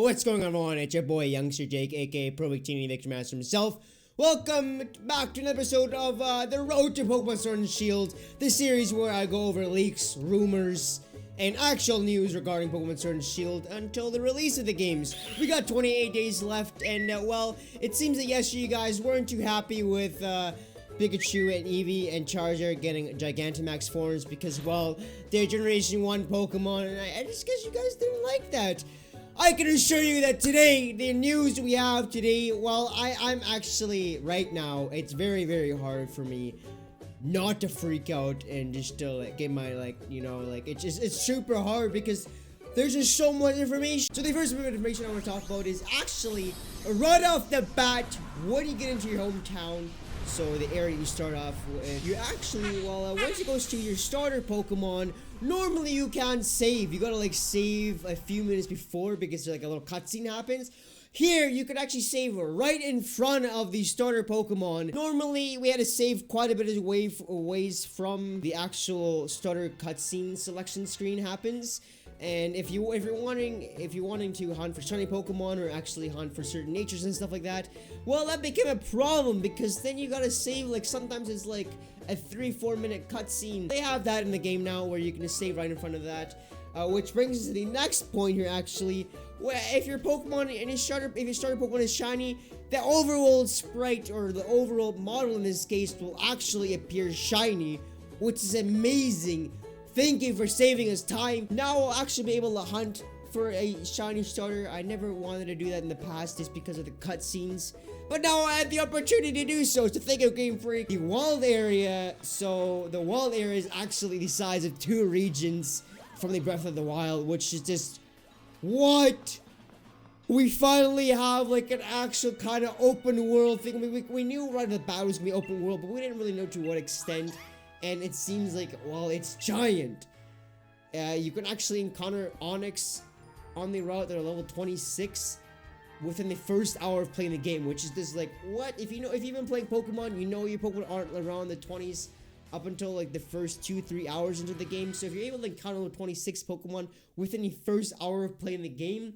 what's going on everyone? It's your boy Youngster Jake, aka Pro Bikini Victor Master himself. Welcome back to an episode of The Road to Pokémon Sword and Shield, the series where I go over leaks, rumors, and actual news regarding Pokémon Sword and Shield until the release of the games. We got 28 days left, and well, it seems that yesterday you guys weren't too happy with Pikachu and Eevee and Charizard getting Gigantamax forms because, well, they're Generation 1 Pokemon, and I just guess you guys didn't like that. I can assure you that today, the news we have today, well, I'm actually, right now, it's very, very hard for me not to freak out and just to, like, get my, like, you know, like, it's super hard because there's just so much information. So the first bit of information I want to talk about is actually, right off the bat, when you get into your hometown, so the area you start off with, you actually, well, once it goes to your starter Pokemon, normally you can't save. You gotta like save a few minutes before because like a little cutscene happens. Here, you could actually save right in front of the starter Pokemon. Normally, we had to save quite a bit of ways from the actual starter cutscene selection screen happens. And if you're wanting to hunt for shiny Pokemon or actually hunt for certain natures and stuff like that, well, that became a problem because then you gotta save, like, sometimes it's like a 3-4 minute cutscene. They have that in the game now where you can just save right in front of that, which brings us to the next point here actually, where if your Pokemon and if your starter Pokemon is shiny, the overall sprite or the overall model in this case will actually appear shiny, which is amazing. Thank you for saving us time. Now we'll actually be able to hunt for a shiny starter. I never wanted to do that in the past just because of the cutscenes, but now I had the opportunity to do so. So thank you, GameFreak. The wild area. So the wild area is actually the size of 2 regions from the Breath of the Wild, which is just what? We finally have like an actual kind of open world thing. We knew right at the bat it was gonna be open world, but we didn't really know to what extent. And it seems like, well, it's giant. You can actually encounter Onyx on the route that are level 26 within the first hour of playing the game, which is just like, what? If you've been playing Pokemon, you know your Pokemon aren't around the 20s up until like the first 2-3 hours into the game. So if you're able to encounter level 26 Pokemon within the first hour of playing the game,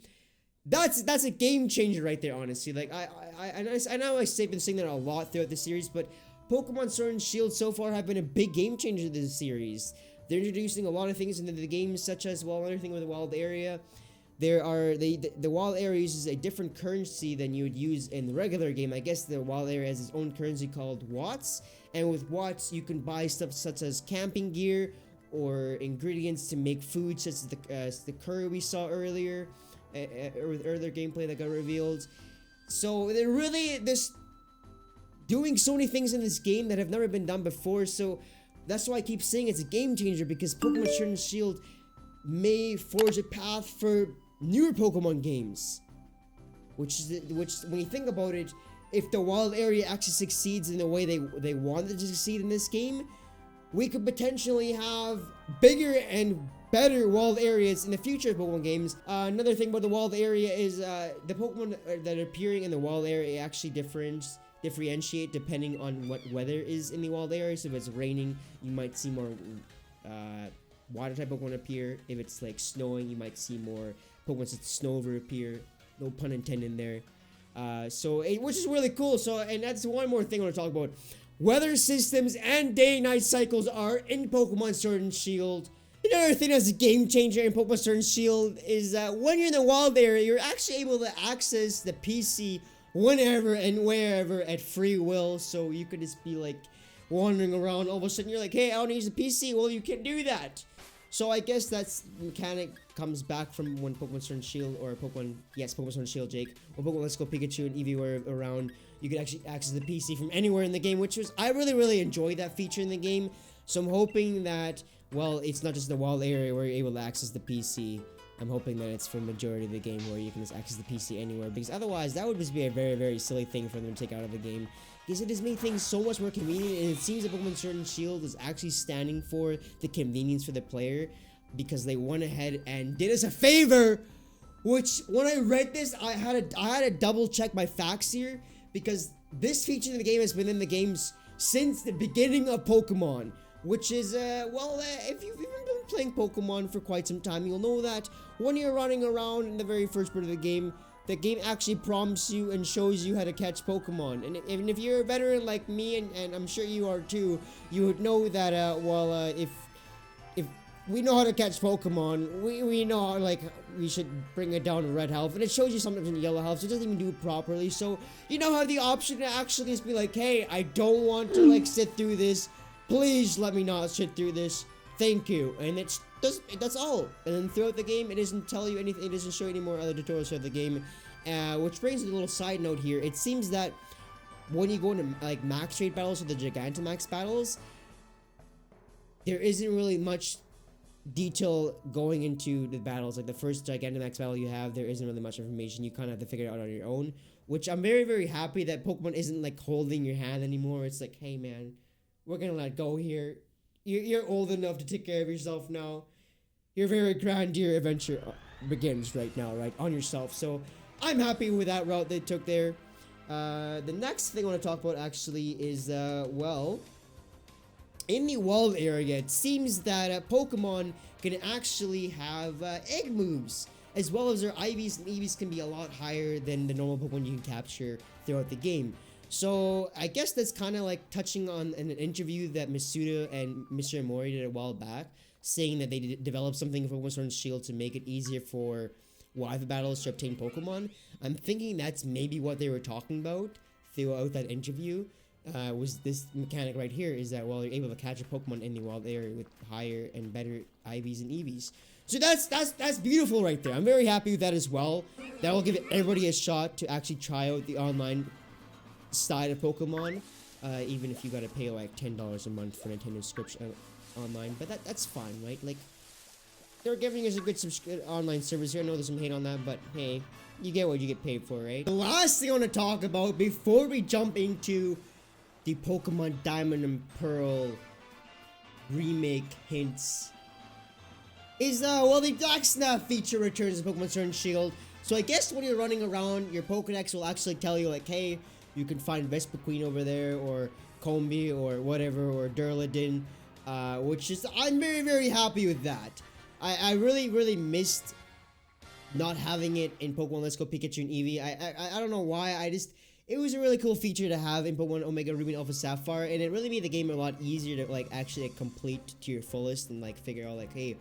that's a game changer right there, honestly. Like I know I've been saying that a lot throughout the series, but Pokemon Sword and Shield so far have been a big game changer to this series. They're introducing a lot of things into the game, such as, well, another thing with the wild area. The wild area uses a different currency than you would use in the regular game. I guess the wild area has its own currency called Watts, and with Watts you can buy stuff such as camping gear or ingredients to make food, such as the curry we saw earlier, with earlier gameplay that got revealed. So they're really doing so many things in this game that have never been done before, so that's why I keep saying it's a game changer, because Pokemon Sword and Shield may forge a path for newer Pokemon games, which when you think about it, if the wild area actually succeeds in the way they wanted to succeed in this game, we could potentially have bigger and better wild areas in the future of Pokemon games. Another thing about the wild area is the Pokemon that are appearing in the wild area actually differentiate depending on what weather is in the wild area. So if it's raining, you might see more water type Pokemon appear. If it's like snowing, you might see more Pokemon such as Snover appear. No pun intended there. Which is really cool. So, and that's one more thing I want to talk about. Weather systems and day-night cycles are in Pokemon Sword and Shield. Another thing that's a game changer in Pokemon Sword and Shield is that when you're in the wild area, you're actually able to access the PC whenever and wherever at free will. So you could just be like wandering around, all of a sudden you're like, hey, I want to use the PC. Well, you can do that. So I guess that's mechanic comes back from when Pokemon Sword and Shield, or Pokemon Sword and Shield, Jake, or Pokemon Let's Go Pikachu and Eevee were around, you could actually access the PC from anywhere in the game, which was, I really enjoyed that feature in the game. So I'm hoping that, well, it's not just the wild area where you're able to access the PC. I'm hoping that it's for the majority of the game where you can just access the PC anywhere, because otherwise that would just be a very silly thing for them to take out of the game, because it has made things so much more convenient. And it seems that Pokemon Sword and Shield is actually standing for the convenience for the player, because they went ahead and did us a favor, which when I read this, I had to double check my facts here, because this feature in the game has been in the games since the beginning of Pokemon, which is if you've been been playing Pokemon for quite some time, you'll know that when you're running around in the very first part of the game actually prompts you and shows you how to catch Pokemon. And even if you're a veteran like me, and I'm sure you are too, you would know that, if we know how to catch Pokemon, we know, like, we should bring it down to red health, and it shows you sometimes in yellow health, so it doesn't even do it properly. So you now have the option to actually just be like, hey, I don't want to, like, sit through this. Please let me not sit through this. Thank you. And that's all. And then throughout the game, it doesn't tell you anything. It doesn't show you any more other tutorials throughout the game. Which brings a little side note here. It seems that when you go into, like, max trade battles or the Gigantamax battles, there isn't really much detail going into the battles. Like the first Gigantamax battle you have, there isn't really much information. You kind of have to figure it out on your own. Which I'm very, very happy that Pokemon isn't, like, holding your hand anymore. It's like, hey man, we're gonna let go here. You're old enough to take care of yourself now. Your very grandeur adventure begins right now, right? On yourself. So I'm happy with that route they took there. The next thing I want to talk about actually is, well, in the wild area, it seems that Pokemon can actually have egg moves, as well as their IVs and EVs can be a lot higher than the normal Pokemon you can capture throughout the game. So I guess that's kind of like touching on an interview that Masuda and Mr. Mori did a while back, saying that they developed something for Pokemon Sword and Shield to make it easier for wild battles to obtain Pokemon. I'm thinking that's maybe what they were talking about throughout that interview. Was this mechanic right here, is that, well, you're able to catch a Pokemon in the wild area with higher and better IVs and EVs. So that's beautiful right there. I'm very happy with that as well. That will give everybody a shot to actually try out the online side of Pokemon, even if you gotta pay like $10 a month for Nintendo subscription online, but that's fine, right? Like, they're giving us a good online service here. I know there's some hate on that, but hey, you get what you get paid for, right? The last thing I want to talk about before we jump into the Pokemon Diamond and Pearl remake hints is, well, the DexNav feature returns in Pokemon Sword and Shield. So I guess when you're running around, your Pokedex will actually tell you, like, hey, you can find Vespiquen over there, or Combi, or whatever, or Durladin, which is, I'm very, very happy with that. I really, really missed not having it in Pokemon Let's Go Pikachu and Eevee. I don't know why, it was a really cool feature to have in Pokemon Omega Ruby and Alpha Sapphire, and it really made the game a lot easier to, like, actually complete to your fullest, and, like, figure out, like, hey,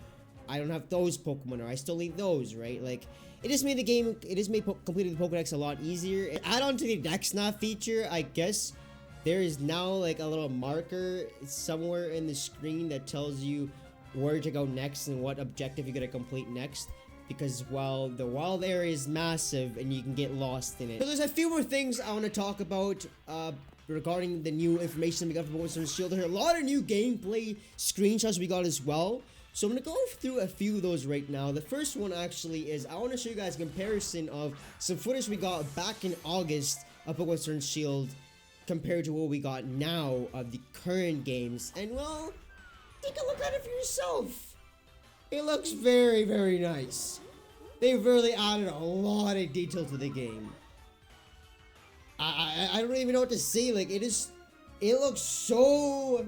I don't have those Pokemon, or I still need those, right? Like, it just made the game, it just made completing the Pokedex a lot easier. Add on to the DexNav feature, I guess there is now, like, a little marker somewhere in the screen that tells you where to go next and what objective you're gonna complete next. Because, well, the wild area is massive and you can get lost in it. So there's a few more things I want to talk about regarding the new information we got from Pokemon Sword and Shield. There are a lot of new gameplay screenshots we got as well. So I'm going to go through a few of those right now. The first one actually is, I want to show you guys a comparison of some footage we got back in August of Pokemon Sword and Shield compared to what we got now of the current games. And, well, take a look at it for yourself. It looks very, very nice. They've really added a lot of detail to the game. I don't even know what to say. Like, it looks so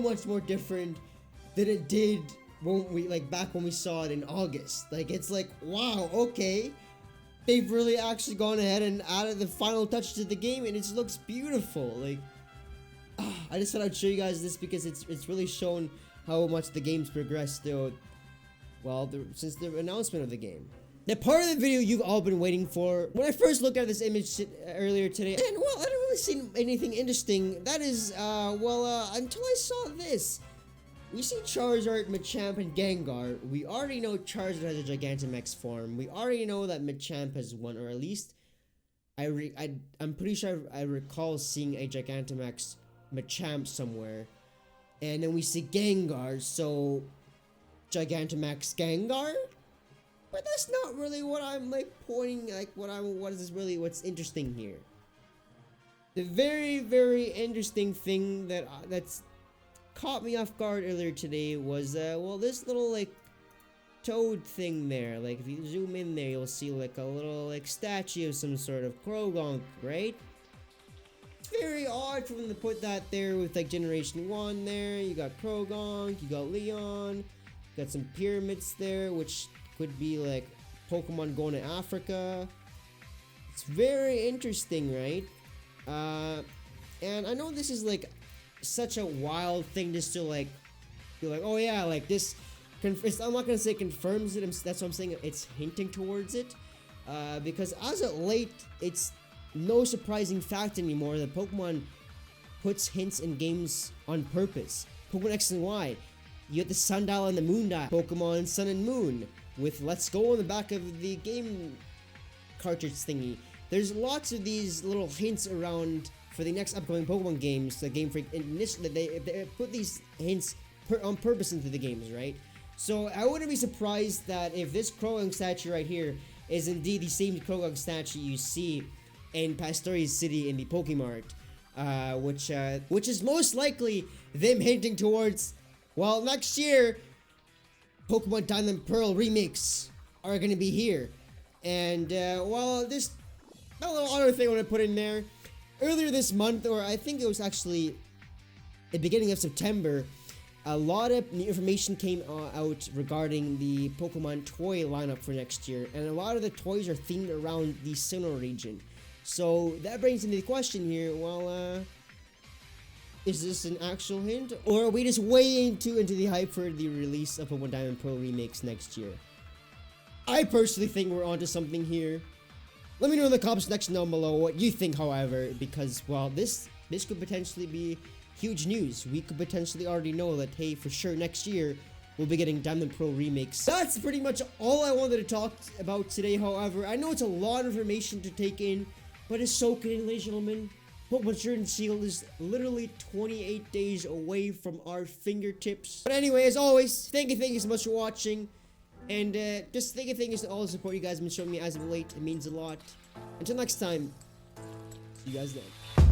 much more different than it did when we, like, back when we saw it in August. Like, it's like, wow, okay. They've really actually gone ahead and added the final touch to the game, and it just looks beautiful. Like, I just thought I'd show you guys this because it's really shown how much the game's progressed though. Well, since the announcement of the game. The part of the video you've all been waiting for. When I first looked at this image earlier today, and, well, I don't really see anything interesting. That is, until I saw this. We see Charizard, Machamp, and Gengar. We already know Charizard has a Gigantamax form. We already know that Machamp has one, or at least I'm pretty sure I recall seeing a Gigantamax Machamp somewhere. And then we see Gengar, so Gigantamax Gengar? But that's not really what I'm, like, pointing, like, what's interesting here. The very, very interesting thing that's caught me off guard earlier today was, well, this little, like, toad thing there. Like, if you zoom in there, you'll see, like, a little, like, statue of some sort of Krogonk, right? It's very odd for them to put that there with, like, Generation 1 there. You got Krogonk, you got Leon. Got some pyramids there, which could be like Pokemon going to Africa. It's very interesting, right? And I know this is like such a wild thing just to like be like, oh yeah, like this. I'm not gonna say confirms it. That's what I'm saying. It's hinting towards it, because as of late, it's no surprising fact anymore that Pokemon puts hints in games on purpose. Pokemon X and Y, you get the Sundial and the Moondial. Pokemon Sun and Moon with Let's Go on the back of the game cartridge thingy. There's lots of these little hints around for the next upcoming Pokemon games. The GameFreak initially they put these hints on purpose into the games, right? So I wouldn't be surprised that if this Croagunk statue right here is indeed the same Croagunk statue you see in Pastorius City in the Pokemart, which is most likely them hinting towards, well, next year Pokemon Diamond Pearl remakes are gonna be here. And well, there's a little other thing I want to put in there. Earlier this month, or I think it was actually the beginning of September, a lot of new information came out regarding the Pokemon toy lineup for next year, and a lot of the toys are themed around the Sinnoh region. So that brings into the question here, well, is this an actual hint, or are we just way into the hype for the release of Pokemon Diamond Pearl remakes next year? I personally think we're onto something here. Let me know in the comments section down below what you think, however, because, well, this could potentially be huge news. We could potentially already know that, hey, for sure next year we'll be getting Diamond Pearl remakes. That's pretty much all I wanted to talk about today, however. I know it's a lot of information to take in, but it's soak it in, ladies and gentlemen. Pokemon Sword and Shield is literally 28 days away from our fingertips. But anyway, as always, thank you so much for watching. And just thank you for all the support you guys have been showing me as of late. It means a lot. Until next time, see you guys then.